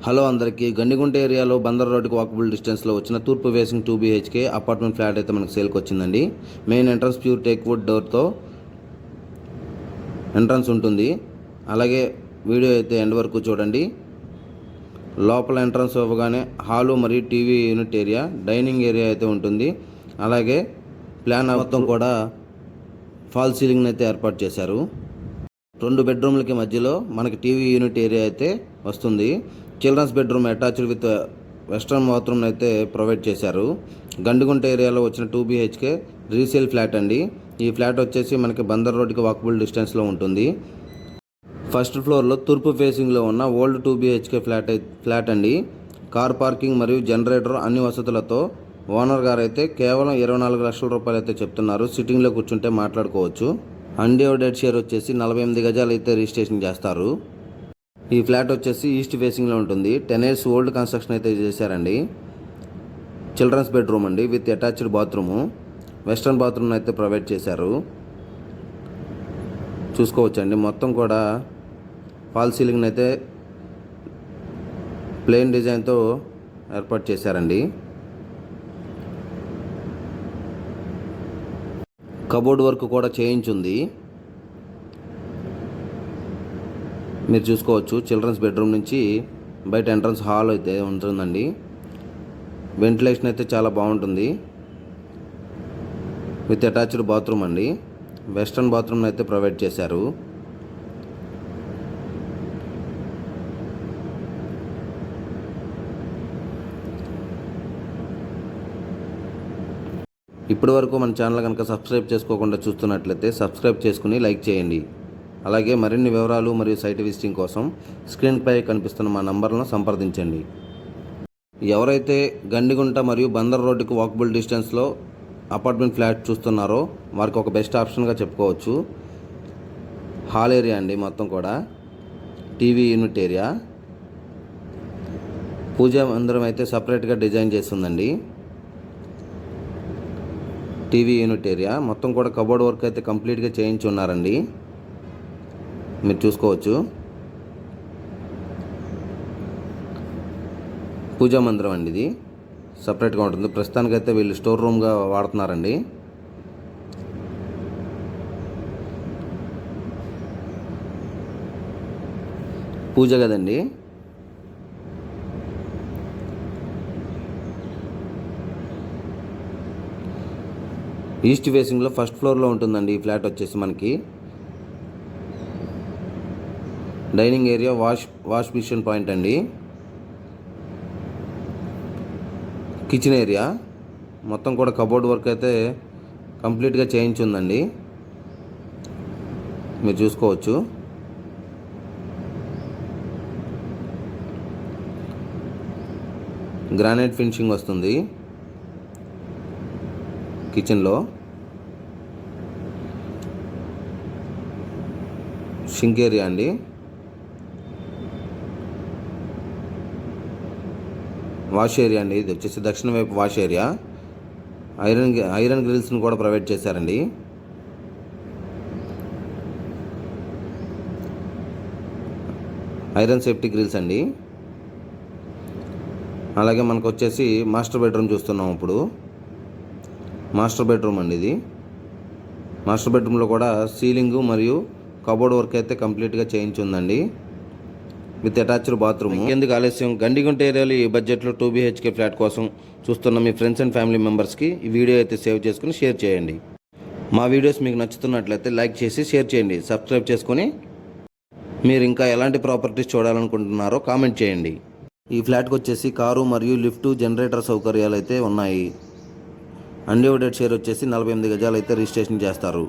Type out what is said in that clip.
Hello అందరికీ, గండిగుంట ఏరియాలో బందర్ రోడ్డుకి వాకబుల్ డిస్టెన్స్లో వచ్చిన తూర్పు ఫేసింగ్ 2 BHK అపార్ట్మెంట్ ఫ్లాట్ అయితే మనకు సేల్కి వచ్చిందండి. Main entrance pure teak wood డోర్తో ఎంట్రన్స్ ఉంటుంది. అలాగే వీడియో అయితే ఎండ్ వరకు చూడండి. లోపల ఎంట్రన్స్ అవ్వగానే హాలు మరియు TV unit area, dining area అయితే ఉంటుంది. అలాగే ప్లాన్ మొత్తం కూడా ఫాల్ సీలింగ్ అయితే ఏర్పాటు చేశారు. 2 బెడ్రూమ్లకి మధ్యలో మనకి టీవీ యూనిట్ ఏరియా అయితే వస్తుంది. Children's bedroom attached with western bathroom అయితే ప్రొవైడ్ చేశారు. గండిగుంట ఏరియాలో వచ్చిన 2 BHK రీసేల్ ఫ్లాట్ అండి. ఈ ఫ్లాట్ వచ్చేసి మనకి బందర్ రోడ్డుకి వాకబుల్ డిస్టెన్స్లో ఉంటుంది. ఫస్ట్ ఫ్లోర్లో తూర్పు ఫేసింగ్లో ఉన్న ఓల్డ్ 2 BHK ఫ్లాట్ అండి. కార్ పార్కింగ్ మరియు జనరేటర్ అన్ని వసతులతో ఓనర్ గారు అయితే కేవలం 24 లక్షల రూపాయలు అయితే చెప్తున్నారు. సిట్టింగ్లో కూర్చుంటే మాట్లాడుకోవచ్చు. అన్డివైడెడ్ షేర్ వచ్చేసి 48 గజాలు అయితే రిజిస్ట్రేషన్ చేస్తారు. ఈ ఫ్లాట్ వచ్చేసి ఈస్ట్ ఫేసింగ్లో ఉంటుంది. 10 years ఓల్డ్ కన్స్ట్రక్షన్ అయితే చేశారండి. చిల్డ్రన్స్ బెడ్రూమ్ అండి with attached bathroom, western bathroom అయితే ప్రొవైడ్ చేశారు. చూసుకోవచ్చండి. మొత్తం కూడా ఫాల్ సీలింగ్ అయితే ప్లెయిన్ డిజైన్తో ఏర్పాటు చేశారండి. కబోర్డ్ వర్క్ కూడా చేయించుంది. మీరు చూసుకోవచ్చు. చిల్డ్రన్స్ బెడ్రూమ్ నుంచి బయట ఎంట్రన్స్ హాల్ అయితే ఉంటుందండి. వెంటిలేషన్ అయితే చాలా బాగుంటుంది. విత్ అటాచ్డ్ బాత్రూమ్ అండి. వెస్ట్రన్ బాత్రూమ్ అయితే ప్రొవైడ్ చేశారు. ఇప్పటి వరకు మన ఛానల్ కనుక సబ్స్క్రైబ్ చేసుకోకుండా చూస్తున్నట్లయితే సబ్స్క్రైబ్ చేసుకుని లైక్ చేయండి. అలాగే మరిన్ని వివరాలు మరియు సైట్ విజిటింగ్ కోసం స్క్రీన్పై కనిపిస్తున్న మా నంబర్లను సంప్రదించండి. ఎవరైతే గండిగుంట మరియు బందర్ రోడ్డుకి వాకబుల్ డిస్టెన్స్లో అపార్ట్మెంట్ ఫ్లాట్ చూస్తున్నారో వారికి ఒక బెస్ట్ ఆప్షన్గా చెప్పుకోవచ్చు. హాల్ ఏరియా అండి. మొత్తం కూడా టీవీ యూనిట్ ఏరియా, పూజా మందిరం అయితే సపరేట్గా డిజైన్ చేస్తుందండి. టీవీ యూనిట్ ఏరియా మొత్తం కూడా కబోర్డ్ వర్క్ అయితే కంప్లీట్గా చేయించి ఉన్నారండి. మీరు చూసుకోవచ్చు. పూజా మందిరం అండి. ఇది సపరేట్గా ఉంటుంది. ప్రస్తుతానికైతే వీళ్ళు స్టోర్ రూమ్గా వాడుతున్నారండి. పూజ గదండి. ఈస్ట్ ఫేసింగ్లో ఫస్ట్ ఫ్లోర్లో ఉంటుందండి ఈ ఫ్లాట్ వచ్చేసి మనకి. Dining area, wash machine point అండి. కిచెన్ ఏరియా మొత్తం కూడా కబోర్డ్ వర్క్ అయితే కంప్లీట్గా చేయించి ఉందండి. మీరు చూసుకోవచ్చు. గ్రానైట్ ఫినిషింగ్ వస్తుంది కిచెన్లో. షింక్ ఏరియా అండి. వాష్ ఏరియా అండి. ఇది వచ్చేసి దక్షిణ వైపు వాష్ ఏరియా. ఐరన్ గ్రిల్స్ని కూడా ప్రొవైడ్ చేశారండి. ఐరన్ సేఫ్టీ గ్రిల్స్ అండి. అలాగే మనకు వచ్చేసి మాస్టర్ బెడ్రూమ్ చూస్తున్నాం. ఇప్పుడు మాస్టర్ బెడ్రూమ్ అండి. ఇది మాస్టర్ బెడ్రూమ్లో కూడా సీలింగు మరియు కబోర్డ్ వర్క్ అయితే కంప్లీట్గా చేయించి ఉందండి విత్ అటాచ్డ్ బాత్రూమ్. ఎందుకు ఆలస్యం, గండిగుంట ఏరియాలో ఈ బడ్జెట్లో 2 BHK ఫ్లాట్ కోసం చూస్తున్న మీ ఫ్రెండ్స్ అండ్ ఫ్యామిలీ మెంబర్స్కి ఈ వీడియో అయితే సేవ్ చేసుకుని షేర్ చేయండి. మా వీడియోస్ మీకు నచ్చుతున్నట్లయితే లైక్ చేసి షేర్ చేయండి. సబ్స్క్రైబ్ చేసుకొని మీరు ఇంకా ఎలాంటి ప్రాపర్టీస్ చూడాలనుకుంటున్నారో కామెంట్ చేయండి. ఈ ఫ్లాట్కి వచ్చేసి కారు మరియు లిఫ్ట్, జనరేటర్ సౌకర్యాలు అయితే ఉన్నాయి. అన్డివైడెడ్ షేర్ వచ్చేసి 48 గజాలు అయితే రిజిస్ట్రేషన్ చేస్తారు.